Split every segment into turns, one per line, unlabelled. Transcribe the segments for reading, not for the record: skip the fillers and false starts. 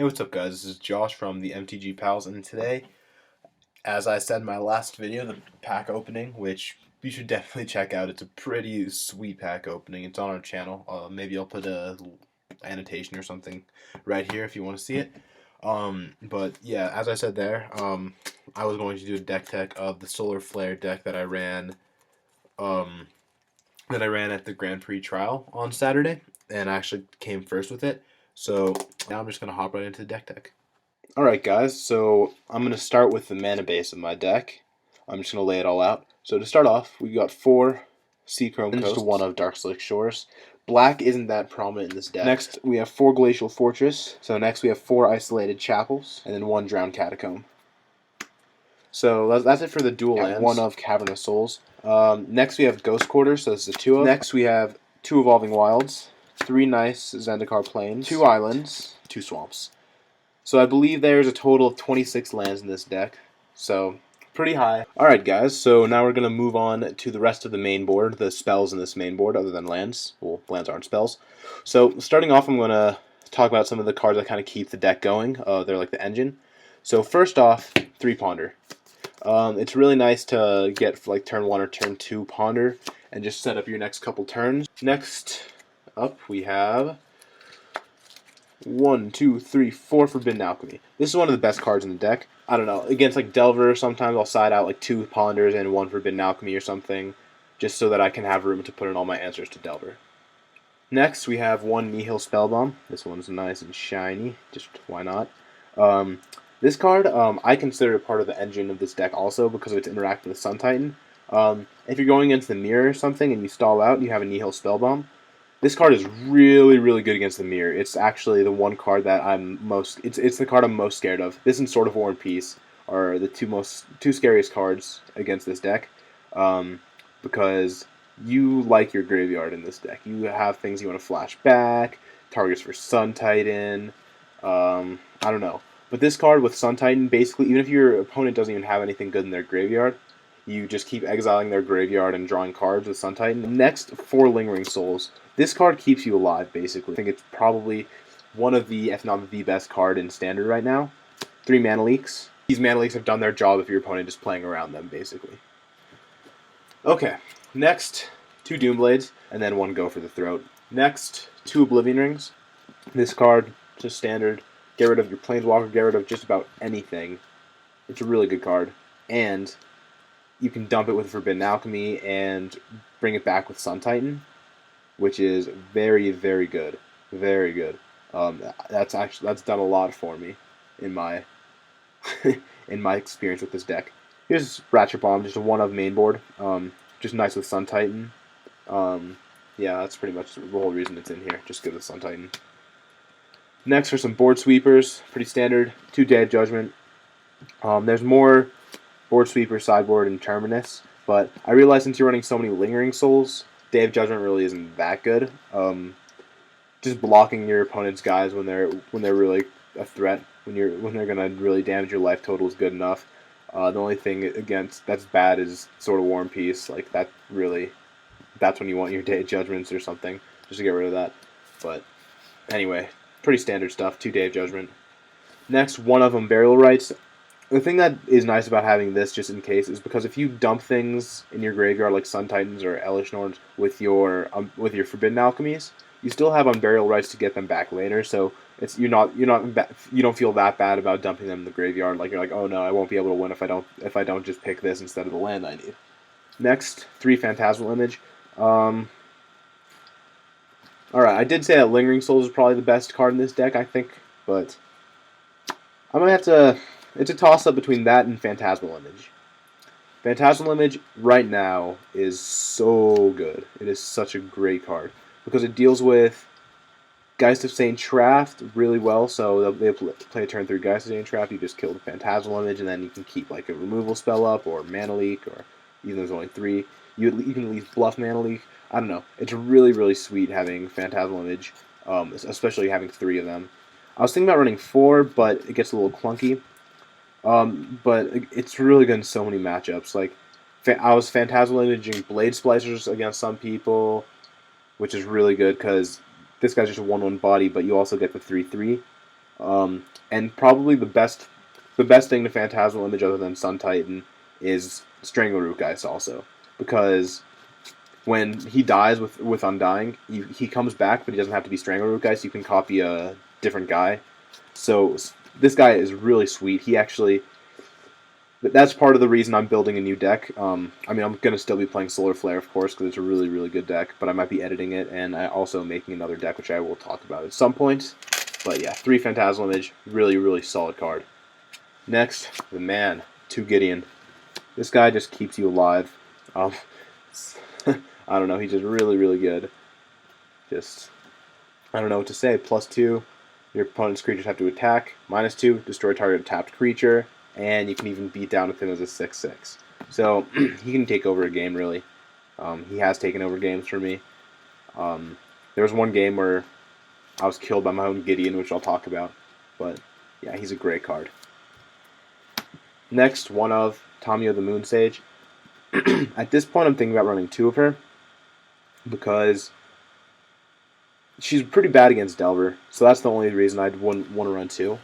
what's up guys, this is Josh from the MTG Pals, and today, as I said in my last video, the pack opening, which you should definitely check out. It's a pretty sweet pack opening. It's on our channel. Maybe I'll put a annotation or something right here if you want to see it. But yeah, as I said there, I was going to do a deck tech of the Solar Flare deck that I ran at the Grand Prix trial on Saturday, and I actually came first with it. So now I'm just going to hop right into the deck tech. Alright guys, so I'm going to start with the mana base of my deck. I'm just going to lay it all out. So to start off, we got 4 Seachrome Coasts to 1 of Dark Slick Shores. Black isn't that prominent in this deck. Next, we have 4 Glacial Fortress. So next we have 4 Isolated Chapels, and then 1 Drowned Catacomb. So that's it for the dual lands. 1 of Cavern of Souls. Next we have Ghost Quarters, so this is a 2 of. Next we have 2 Evolving Wilds, 3 nice Zendikar Plains, 2 Islands, 2 Swamps. So I believe there's a total of 26 lands in this deck, so pretty high. Alright guys, so now we're going to move on to the rest of the main board, the spells in this main board other than lands. Well, lands aren't spells. So starting off, I'm going to talk about some of the cards that kind of keep the deck going. They're like the engine. So first off, 3 Ponder. It's really nice to get like turn 1 or turn 2 Ponder and just set up your next couple turns. Next up we have 1, 2, 3, 4 Forbidden Alchemy. This is one of the best cards in the deck. I don't know, against like Delver, sometimes I'll side out like 2 Ponders and 1 Forbidden Alchemy or something, just so that I can have room to put in all my answers to Delver. Next, we have 1 Nihil Spellbomb. This one's nice and shiny, just why not? This card, I consider it part of the engine of this deck also because of its interaction with Sun Titan. If you're going into the mirror or something and you stall out and you have a Nihil Spellbomb, this card is really, really good against the mirror. It's actually the one card that it's the card I'm most scared of. This and Sword of War and Peace are the two scariest cards against this deck, because you like your graveyard in this deck. You have things you want to flash back, targets for Sun Titan, I don't know. But this card with Sun Titan, basically, even if your opponent doesn't even have anything good in their graveyard, you just keep exiling their graveyard and drawing cards with Sun Titan. Next, 4 Lingering Souls. This card keeps you alive, basically. I think it's probably one of the, if not the best card in Standard right now. 3 Mana Leaks. These Mana Leaks have done their job if your opponent is playing around them, basically. Okay, next, 2 Doomblades, and then 1 Go for the Throat. Next, 2 Oblivion Rings. This card, just Standard. Get rid of your Planeswalker, get rid of just about anything. It's a really good card. And you can dump it with Forbidden Alchemy and bring it back with Sun Titan, which is very, very good. Very good. That's done a lot for me in my in my experience with this deck. Here's Ratchet Bomb, just a 1 of main board. Just nice with Sun Titan. Yeah, that's pretty much the whole reason it's in here. Just good with Sun Titan. Next for some board sweepers, pretty standard. 2 Day of Judgment. There's more board sweeper, sideboard, and Terminus, but I realize since you're running so many Lingering Souls, Day of Judgment really isn't that good. Just blocking your opponent's guys when they're really a threat, when they're gonna really damage your life total is good enough. The only thing that's bad is Sword of War and Peace. Like that's when you want your Day of Judgments or something, just to get rid of that. But anyway, pretty standard stuff. 2 Day of Judgment. Next, 1 of them Burial Rites. The thing that is nice about having this, just in case, is because if you dump things in your graveyard like Sun Titans or Elesh Norns with your Forbidden Alchemies, you still have Unburial Rights to get them back later. So you don't feel that bad about dumping them in the graveyard. Like you're like, oh no, I won't be able to win if I don't just pick this instead of the land I need. Next, 3 Phantasmal Image. Alright, I did say that Lingering Souls is probably the best card in this deck, I think, but I'm gonna have to. It's a toss-up between that and Phantasmal Image. Phantasmal Image, right now, is so good. It is such a great card. Because it deals with Geist of Saint Traft really well, so they play a turn 3 Geist of Saint Traft, you just kill the Phantasmal Image, and then you can keep like a removal spell up, or Mana Leak, or even though there's only 3, you can at least bluff Mana Leak. I don't know. It's really, really sweet having Phantasmal Image, especially having 3 of them. I was thinking about running 4, but it gets a little clunky. But it's really good in so many matchups. Like, I was Phantasmal Imaging Blade Splicers against some people, which is really good because this guy's just a 1/1 body, but you also get the 3/3. And probably the best thing to Phantasmal Image other than Sun Titan is Strangleroot Geist also, because when he dies with Undying, he comes back, but he doesn't have to be Strangleroot Geist. You can copy a different guy. So this guy is really sweet. He actually, that's part of the reason I'm building a new deck. I mean, I'm gonna still be playing Solar Flare, of course, because it's a really, really good deck. But I might be editing it, and I also making another deck, which I will talk about at some point. But yeah, 3 Phantasmal Image, really, really solid card. Next, the man, 2 Gideon. This guy just keeps you alive. Um, I don't know, he's just really, really good. Just, I don't know what to say. +2, your opponent's creatures have to attack. -2, destroy target tapped creature. And you can even beat down with him as a 6/6. So he can take over a game, really. He has taken over games for me. There was one game where I was killed by my own Gideon, which I'll talk about. But yeah, he's a great card. Next, one of Tamiyo the Moon Sage. At this point, I'm thinking about running 2 of her because she's pretty bad against Delver. So that's the only reason I wouldn't want to run 2.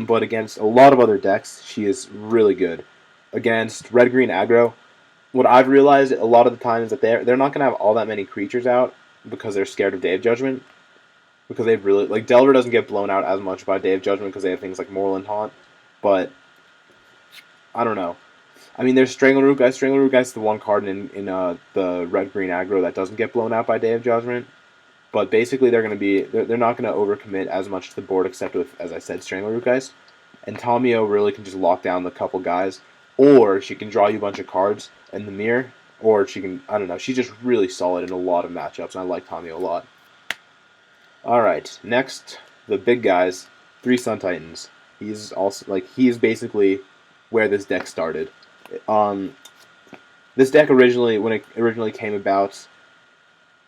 But against a lot of other decks, she is really good. Against red-green aggro, what I've realized a lot of the time is that they're not going to have all that many creatures out because they're scared of Day of Judgment. Because they've really, like, Delver doesn't get blown out as much by Day of Judgment because they have things like Moorland Haunt. But I don't know. I mean, there's Strangleroot Geist. Strangleroot Geist is the one card in the red-green aggro that doesn't get blown out by Day of Judgment. But basically, they're not going to overcommit as much to the board, except with, as I said, Strangleroot Geist. And Tamiyo really can just lock down the couple guys, or she can draw you a bunch of cards in the mirror, or she can, I don't know, she's just really solid in a lot of matchups, and I like Tamiyo a lot. Alright, next, the big guys, 3 Sun Titans. He's also, like, he is basically where this deck started. This deck originally, when it originally came about,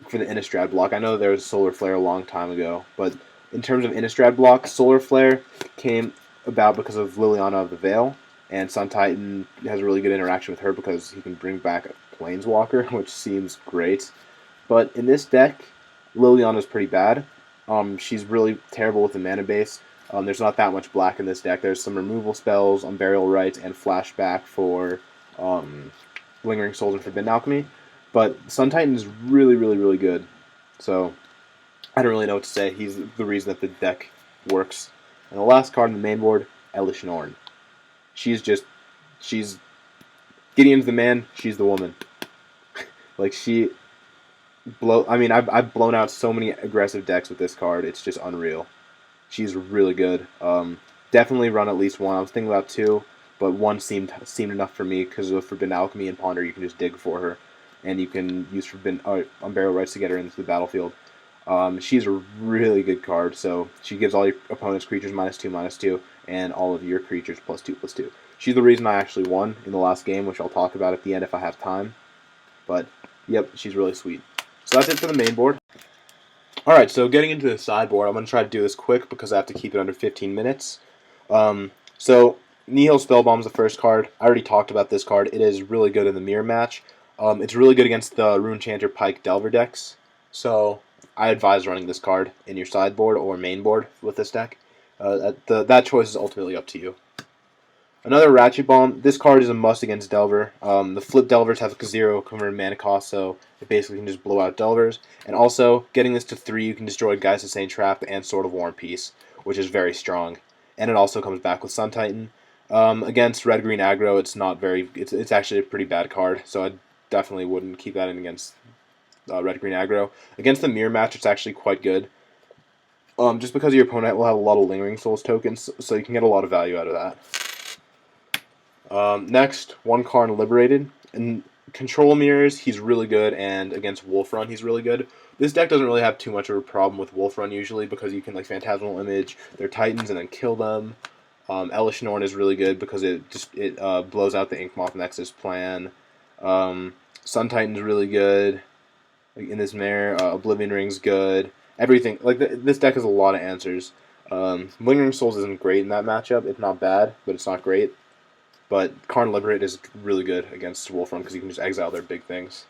for the Innistrad block. I know there was Solar Flare a long time ago, but in terms of Innistrad block, Solar Flare came about because of Liliana of the Veil, and Sun Titan has a really good interaction with her because he can bring back a Planeswalker, which seems great. But in this deck, Liliana's pretty bad. She's really terrible with the mana base. There's not that much black in this deck. There's some removal spells, Unburial Rites, and Flashback for Lingering Souls and Forbidden Alchemy. But Sun Titan is really, really, really good. So, I don't really know what to say. He's the reason that the deck works. And the last card on the main board, Elish Norn. She's Gideon's the man, she's the woman. Like, I've blown out so many aggressive decks with this card. It's just unreal. She's really good. Definitely run at least 1. I was thinking about 2, but 1 seemed enough for me because of Forbidden Alchemy and Ponder. You can just dig for her. And you can use Unburial Rites to get her into the battlefield. She's a really good card, so she gives all your opponent's creatures -2/-2, and all of your creatures +2/+2. She's the reason I actually won in the last game, which I'll talk about at the end if I have time. But, yep, she's really sweet. So that's it for the main board. Alright, so getting into the sideboard, I'm going to try to do this quick because I have to keep it under 15 minutes. So, Nihil Spellbomb's the first card. I already talked about this card. It is really good in the mirror match. It's really good against the Rune Chanter Pike Delver decks, so I advise running this card in your sideboard or main board with this deck. That choice is ultimately up to you. Another Ratchet Bomb. This card is a must against Delver. The flip Delvers have a 0 converted mana cost, so it basically can just blow out Delvers. And also, getting this to 3, you can destroy Geist of Saint Trap and Sword of War and Peace, which is very strong. And it also comes back with Sun Titan. Against red-green aggro, it's actually a pretty bad card, so I definitely wouldn't keep that in against red-green aggro. Against the mirror match, it's actually quite good. Just because your opponent will have a lot of Lingering Souls tokens, so you can get a lot of value out of that. Next, 1 Karn Liberated. In Control Mirrors, he's really good, and against Wolf Run, he's really good. This deck doesn't really have too much of a problem with Wolf Run usually, because you can Phantasmal Image their Titans and then kill them. Elish Norn is really good because it blows out the Inkmoth Nexus plan. Sun Titan's really good in this mirror. Oblivion Ring's good. Everything, this deck has a lot of answers. Lingering Souls isn't great in that matchup. It's not bad, but it's not great. But Karn Liberate is really good against Wolfrun because you can just exile their big things.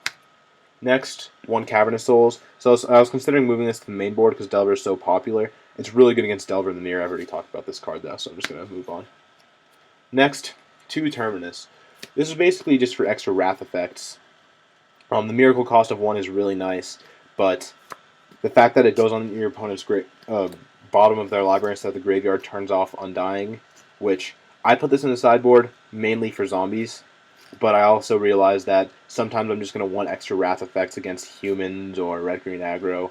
Next, 1 Cavernous Souls. So I was considering moving this to the main board because Delver is so popular. It's really good against Delver in the mirror. I've already talked about this card though, so I'm just going to move on. Next, 2 Terminus. This is basically just for extra Wrath effects. The miracle cost of 1 is really nice, but the fact that it goes on your opponent's bottom of their library instead of the graveyard turns off Undying, which I put this in the sideboard mainly for zombies, but I also realized that sometimes I'm just going to want extra Wrath effects against humans or red-green aggro.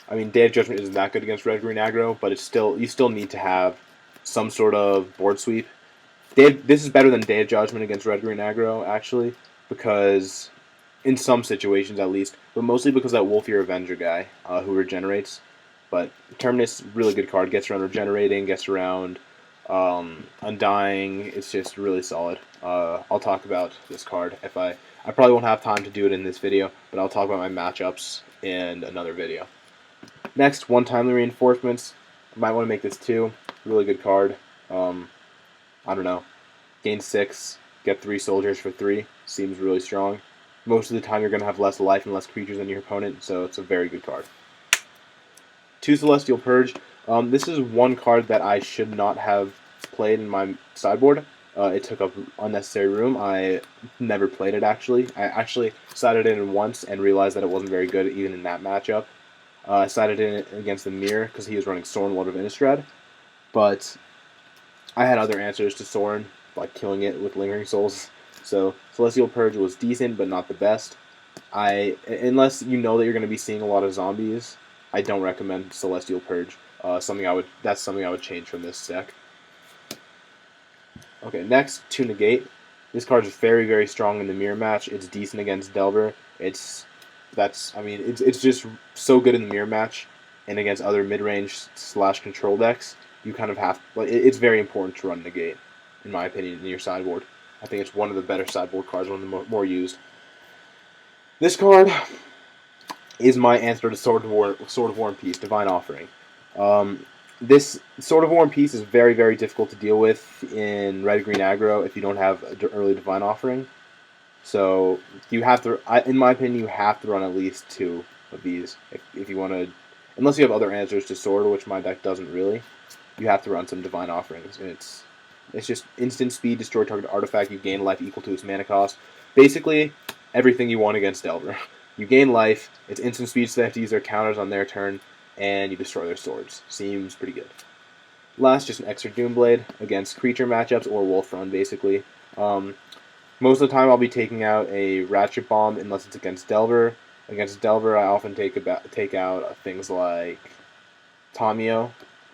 I mean, Day of Judgment isn't that good against red-green aggro, but you still need to have some sort of board sweep. This is better than Day of Judgment against red-green aggro, actually, because in some situations at least, but mostly because that Wolfear Avenger guy who regenerates. But Terminus, really good card. Gets around regenerating, gets around Undying. It's just really solid. I'll talk about this card if I probably won't have time to do it in this video, but I'll talk about my matchups in another video. Next, one-timely reinforcements. Might want to make this 2. Really good card. I don't know. Gain 6, get 3 soldiers for 3. Seems really strong. Most of the time you're going to have less life and less creatures than your opponent, so it's a very good card. 2 Celestial Purge. This is one card that I should not have played in my sideboard. It took up unnecessary room. I never played it, actually. I actually sided it in once and realized that it wasn't very good even in that matchup. I sided in against the Mirror because he was running Sorin, Lord of Innistrad. But I had other answers to Sorin, like killing it with Lingering Souls. So Celestial Purge was decent, but not the best. Unless you know that you're going to be seeing a lot of zombies, I don't recommend Celestial Purge. That's something I would change from this deck. Okay, next, 2 Negate. This card is very, very strong in the mirror match. It's decent against Delver. It's just so good in the mirror match, and against other mid-range / control decks, you kind of have. It's very important to run Negate, in my opinion, in your sideboard. I think it's one of the better sideboard cards, one of the more used. This card is my answer to Sword of War and Peace, Divine Offering. This Sword of War and Peace is very, very difficult to deal with in red-green aggro if you don't have an early Divine Offering. So you have to, in my opinion, you have to run at least 2 of these if you want to, unless you have other answers to Sword, which my deck doesn't really. You have to run some Divine Offerings, and it's just instant speed, destroy target artifact, you gain life equal to its mana cost. Basically, everything you want against Delver. You gain life, it's instant speed, so they have to use their counters on their turn, and you destroy their swords. Seems pretty good. Last, just an extra Doomblade against creature matchups or Wolf Run, basically. Most of the time, I'll be taking out a Ratchet Bomb unless it's against Delver. Against Delver, I often take out things like Tamio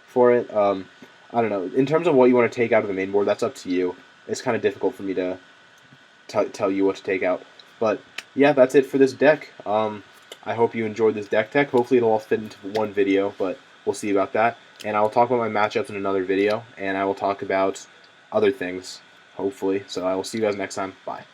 for it. I don't know. In terms of what you want to take out of the main board, that's up to you. It's kind of difficult for me to tell you what to take out. But yeah, that's it for this deck. I hope you enjoyed this deck tech. Hopefully it'll all fit into one video, but we'll see about that. And I will talk about my matchups in another video, and I will talk about other things, hopefully. So I will see you guys next time. Bye.